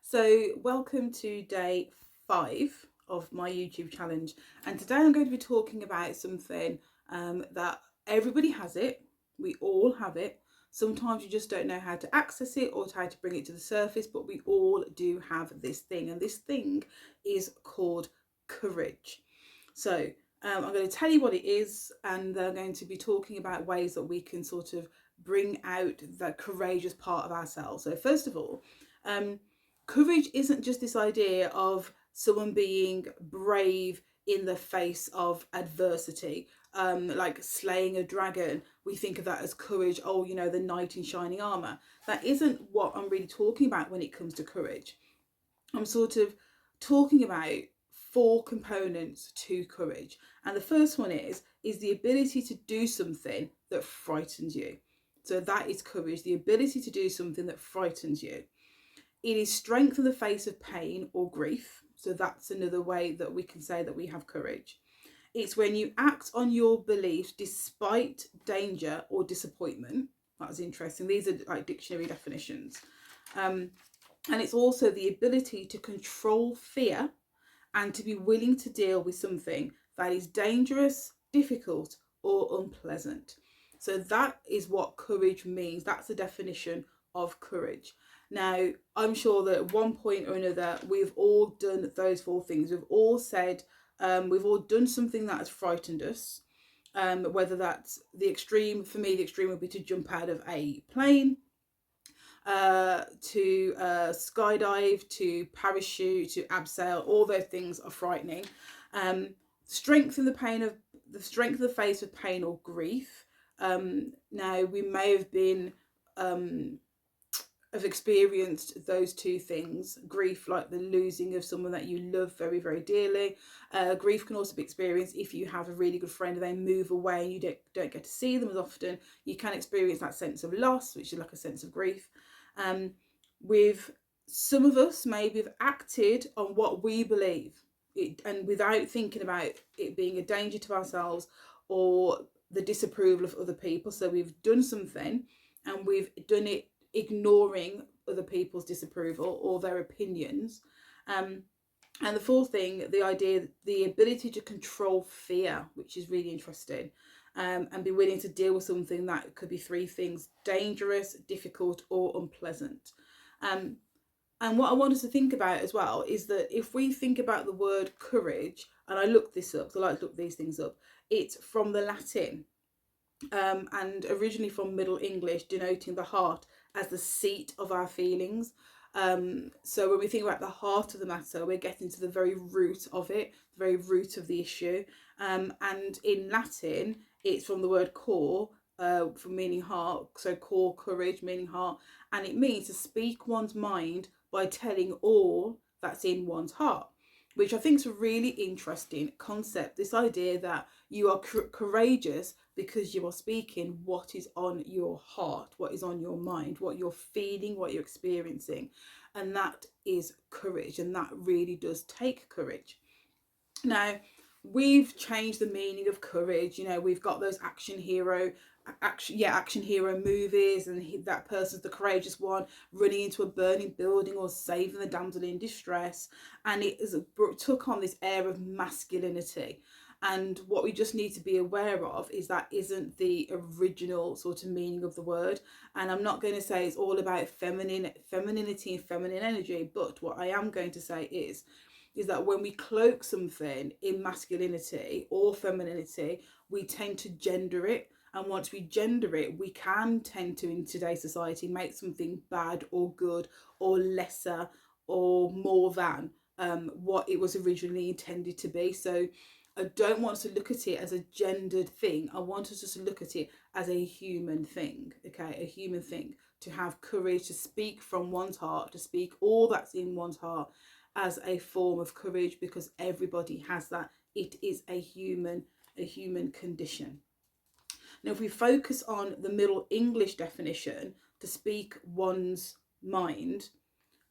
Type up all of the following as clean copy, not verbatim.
So, welcome to day 5 of my YouTube challenge. And today I'm going to be talking about something that everybody has it, we all have it. Sometimes you just don't know how to access it or how to bring it to the surface, but we all do have this thing. And this thing is called courage. So, I'm going to tell you what it is, and I'm going to be talking about ways that we can sort of bring out the courageous part of ourselves. So, first of all, um, courage isn't just this idea of someone being brave in the face of adversity, like slaying a dragon. We think of that as courage. Oh, the knight in shining armor. That isn't what I'm really talking about when it comes to courage. I'm sort of talking about four components to courage. And the first one is the ability to do something that frightens you. So that is courage, the ability to do something that frightens you. It is strength in the face of pain or grief. So that's another way that we can say that we have courage. It's when you act on your beliefs despite danger or disappointment. That's interesting. These are like dictionary definitions. And it's also the ability to control fear and to be willing to deal with something that is dangerous, difficult, or unpleasant. So that is what courage means. That's the definition of courage. Now, I'm sure that at one point or another, we've all done those four things. We've all said, we've all done something that has frightened us. Whether that's the extreme, for me, the extreme would be to jump out of a plane, to skydive, to parachute, to abseil. All those things are frightening. Strength in the strength of the face of pain or grief. Now we may have been have experienced those two things. Grief, like the losing of someone that you love very, very dearly. Grief can also be experienced if you have a really good friend and they move away and you don't get to see them as often. You can experience that sense of loss, which is like a sense of grief. With some of us, maybe have acted on what we believe, and without thinking about it being a danger to ourselves or the disapproval of other people. So we've done something and we've done it ignoring other people's disapproval or their opinions. And the fourth thing, the ability to control fear, which is really interesting, and be willing to deal with something that could be three things: dangerous, difficult, or unpleasant. And what I want us to think about as well is that if we think about the word courage, and I looked this up, so I like to look these things up, it's from the Latin, and originally from Middle English, denoting the heart as the seat of our feelings. So when we think about the heart of the matter, we're getting to the very root of it, the very root of the issue. And in Latin, it's from the word cor, from meaning heart. So core, courage, meaning heart. And it means to speak one's mind by telling all that's in one's heart, which I think is a really interesting concept. This idea that you are courageous because you are speaking what is on your heart, what is on your mind, what you're feeling, what you're experiencing. And that is courage. And that really does take courage. Now, we've changed the meaning of courage. We've got those action hero movies, and that person's the courageous one running into a burning building or saving the damsel in distress, and took on this air of masculinity. And what we just need to be aware of is that isn't the original sort of meaning of the word. And I'm not going to say it's all about femininity and feminine energy, but what I am going to say is that when we cloak something in masculinity or femininity, we tend to gender it. And once we gender it, we can tend to, in today's society, make something bad or good or lesser or more than what it was originally intended to be. So I don't want us to look at it as a gendered thing. I want us to look at it as a human thing, okay? A human thing. To have courage, to speak from one's heart, to speak all that's in one's heart as a form of courage, because everybody has that. It is a human condition. Now, if we focus on the Middle English definition, to speak one's mind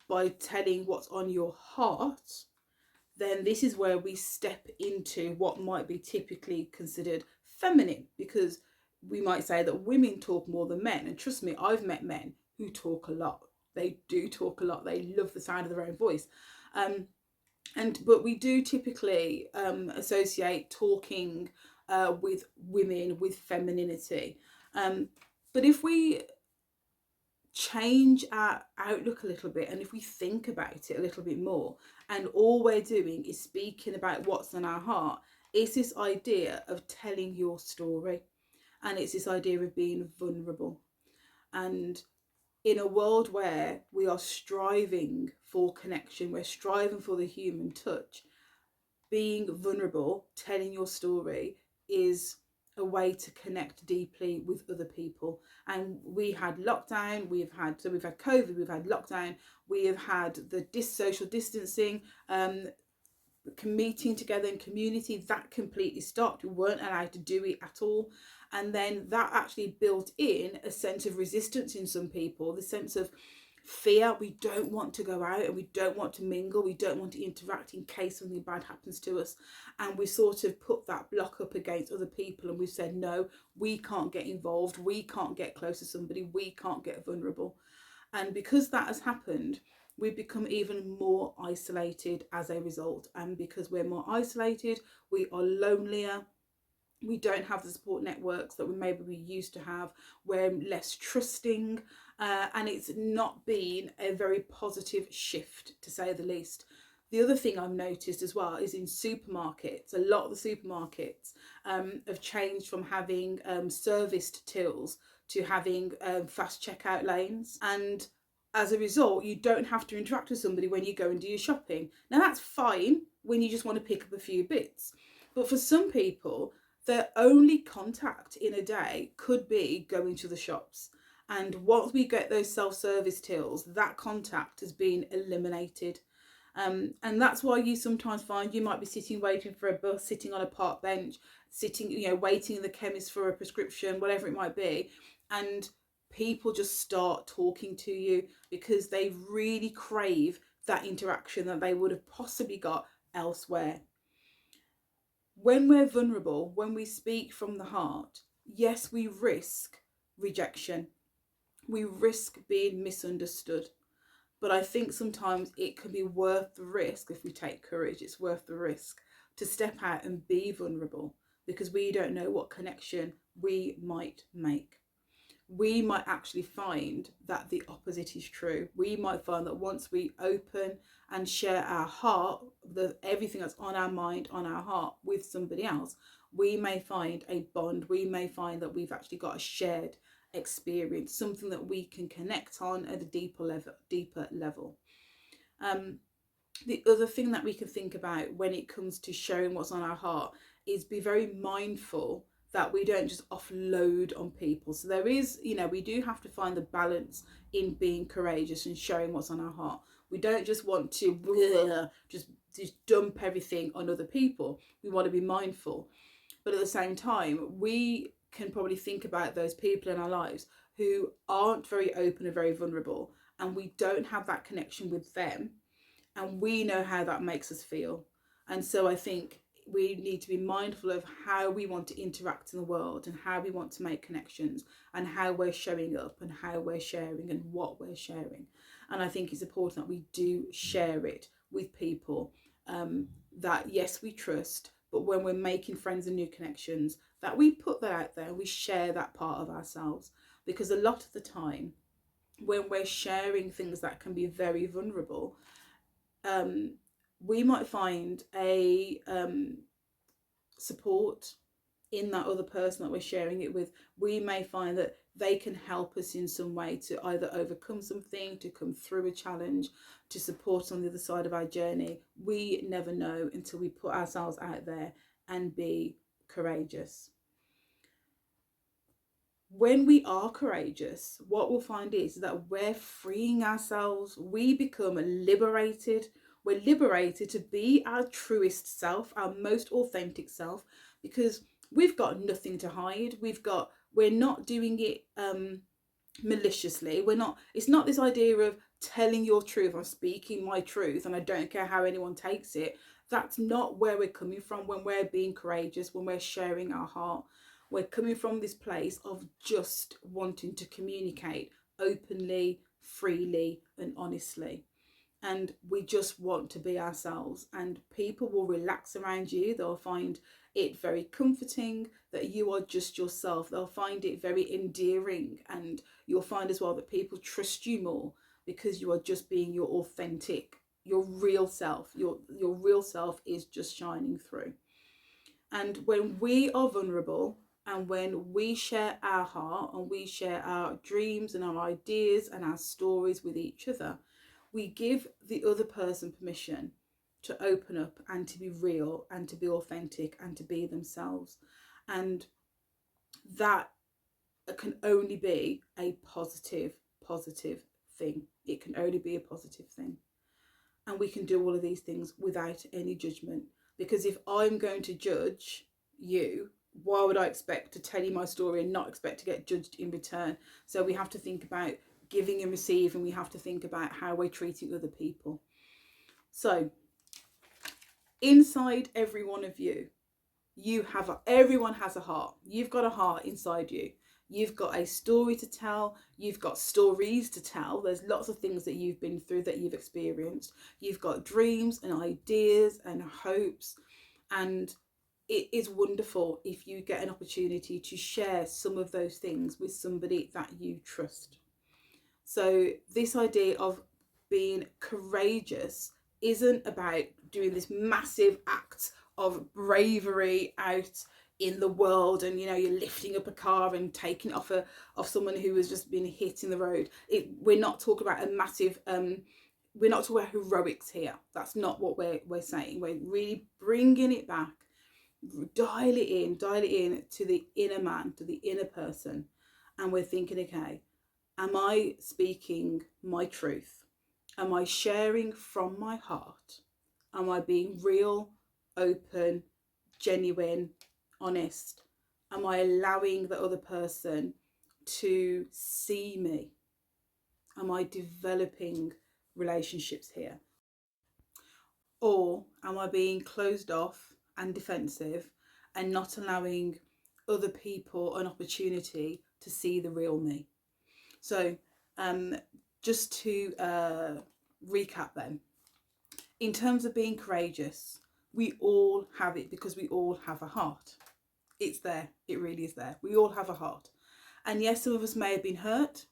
by telling what's on your heart, then this is where we step into what might be typically considered feminine, because we might say that women talk more than men. And trust me, I've met men who talk a lot. They do talk a lot. They love the sound of their own voice. But we do typically associate talking with women with femininity. But if we change our outlook a little bit, and if we think about it a little bit more, and all we're doing is speaking about what's on our heart, it's this idea of telling your story, and it's this idea of being vulnerable. And in a world where we are striving for connection, we're striving for the human touch, being vulnerable, telling your story is a way to connect deeply with other people. And we had lockdown, we've had COVID, we've had lockdown, we have had the social distancing, meeting together in community, that completely stopped. We weren't allowed to do it at all. And then that actually built in a sense of resistance in some people, the sense of fear. We don't want to go out and we don't want to mingle, we don't want to interact in case something bad happens to us. And we sort of put that block up against other people, and we've said, no, we can't get involved, we can't get close to somebody, we can't get vulnerable. And because that has happened, we become even more isolated as a result. And because we're more isolated, we are lonelier, we don't have the support networks that we used to have, we're less trusting, and it's not been a very positive shift, to say the least. The other thing I've noticed as well is in supermarkets. A lot of the supermarkets have changed from having serviced tills to having fast checkout lanes. And as a result, you don't have to interact with somebody when you go and do your shopping. Now, that's fine when you just want to pick up a few bits. But for some people, their only contact in a day could be going to the shops. And once we get those self-service tills, that contact has been eliminated. And that's why you sometimes find you might be sitting waiting for a bus, sitting on a park bench, sitting, waiting in the chemist for a prescription, whatever it might be. And people just start talking to you because they really crave that interaction that they would have possibly got elsewhere. When we're vulnerable, when we speak from the heart, yes, we risk rejection. We risk being misunderstood. But I think sometimes it can be worth the risk. If we take courage, it's worth the risk to step out and be vulnerable, because we don't know what connection we might make. We might actually find that the opposite is true. We might find that once we open and share our heart, everything that's on our mind, on our heart with somebody else, we may find a bond. We may find that we've actually got a shared experience, something that we can connect on at a deeper level. The other thing that we can think about when it comes to sharing what's on our heart is be very mindful that we don't just offload on people. So there is, we do have to find the balance in being courageous and sharing what's on our heart. We don't just want to just dump everything on other people. We want to be mindful. But at the same time, we can probably think about those people in our lives who aren't very open and very vulnerable, and we don't have that connection with them, and we know how that makes us feel. And so I think we need to be mindful of how we want to interact in the world and how we want to make connections and how we're showing up and how we're sharing and what we're sharing. And I think it's important that we do share it with people that, yes, we trust, but when we're making friends and new connections, that we put that out there and we share that part of ourselves. Because a lot of the time, when we're sharing things that can be very vulnerable, we might find a support in that other person that we're sharing it with. We may find that they can help us in some way to either overcome something, to come through a challenge, to support on the other side of our journey. We never know until we put ourselves out there and be courageous. When we are courageous, what we'll find is that we're freeing ourselves. We become liberated. We're liberated to be our truest self, our most authentic self, because we've got nothing to hide. We're not doing it maliciously. It's not this idea of telling your truth. I'm speaking my truth and I don't care how anyone takes it. That's not where we're coming from when we're being courageous, when we're sharing our heart. We're coming from this place of just wanting to communicate openly, freely and honestly. And we just want to be ourselves, and people will relax around you. They'll find it very comforting that you are just yourself. They'll find it very endearing, and you'll find as well that people trust you more because you are just being your authentic, your real self. Your real self is just shining through. And when we are vulnerable, and when we share our heart and we share our dreams and our ideas and our stories with each other, we give the other person permission to open up and to be real and to be authentic and to be themselves. And that can only be a positive thing. It can only be a positive thing. And we can do all of these things without any judgment. Because if I'm going to judge you, why would I expect to tell you my story and not expect to get judged in return? So we have to think about giving and receiving. We have to think about how we're treating other people. So inside every one of you, everyone has a heart. You've got a heart inside you. You've got a story to tell. You've got stories to tell. There's lots of things that you've been through, that you've experienced. You've got dreams and ideas and hopes. And it is wonderful if you get an opportunity to share some of those things with somebody that you trust. So this idea of being courageous isn't about doing this massive act of bravery out in the world, and you're lifting up a car and taking it off someone who has just been hit in the road. We're not talking about a massive we're not talking about heroics here. That's not what we're saying. We're really bringing it back, dial it in to the inner man, to the inner person. And we're thinking, okay, am I speaking my truth? Am I sharing from my heart? Am I being real, open, genuine, honest? Am I allowing the other person to see me? Am I developing relationships here? Or am I being closed off and defensive and not allowing other people an opportunity to see the real me? So just to recap then, in terms of being courageous, we all have it because we all have a heart. It's there. It really is there. We all have a heart. And yes, some of us may have been hurt.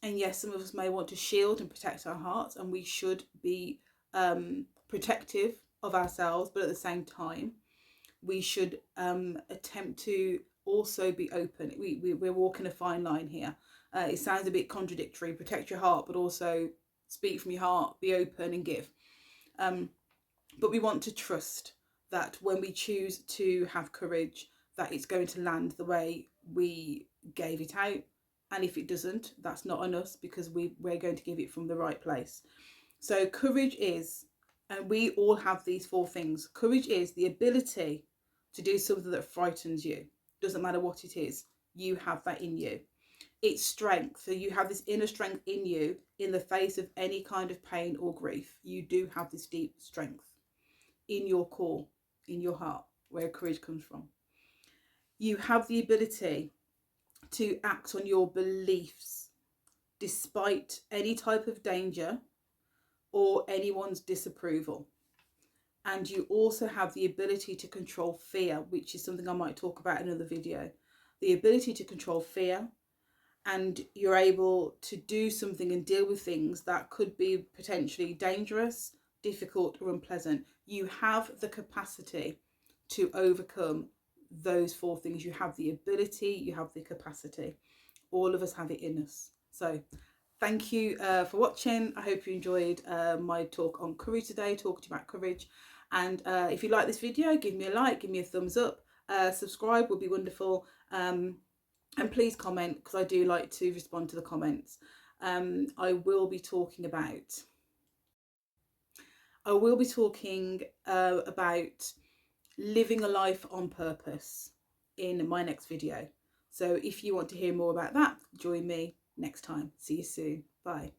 And yes, some of us may want to shield and protect our hearts. And we should be protective of ourselves. But at the same time, we should attempt to also be open. We're walking a fine line here. It sounds a bit contradictory. Protect your heart, but also speak from your heart, be open and give. But we want to trust that when we choose to have courage, that it's going to land the way we gave it out. And if it doesn't, that's not on us, because we're going to give it from the right place. So courage is, and we all have these 4 things. Courage is the ability to do something that frightens you. Doesn't matter what it is, you have that in you. It's strength. So you have this inner strength in you in the face of any kind of pain or grief. You do have this deep strength in your core, in your heart, where courage comes from. You have the ability to act on your beliefs despite any type of danger or anyone's disapproval. And you also have the ability to control fear, which is something I might talk about in another video. The ability to control fear, and you're able to do something and deal with things that could be potentially dangerous, difficult, or unpleasant. You have the capacity to overcome those 4 things. You have the ability, you have the capacity. All of us have it in us. So thank you for watching. I hope you enjoyed my talk on courage today, talking about courage. And if you like this video, give me a like, give me a thumbs up, subscribe would be wonderful. And please comment, because I do like to respond to the comments. I will be talking about living a life on purpose in my next video. So if you want to hear more about that, join me next time. See you soon. Bye.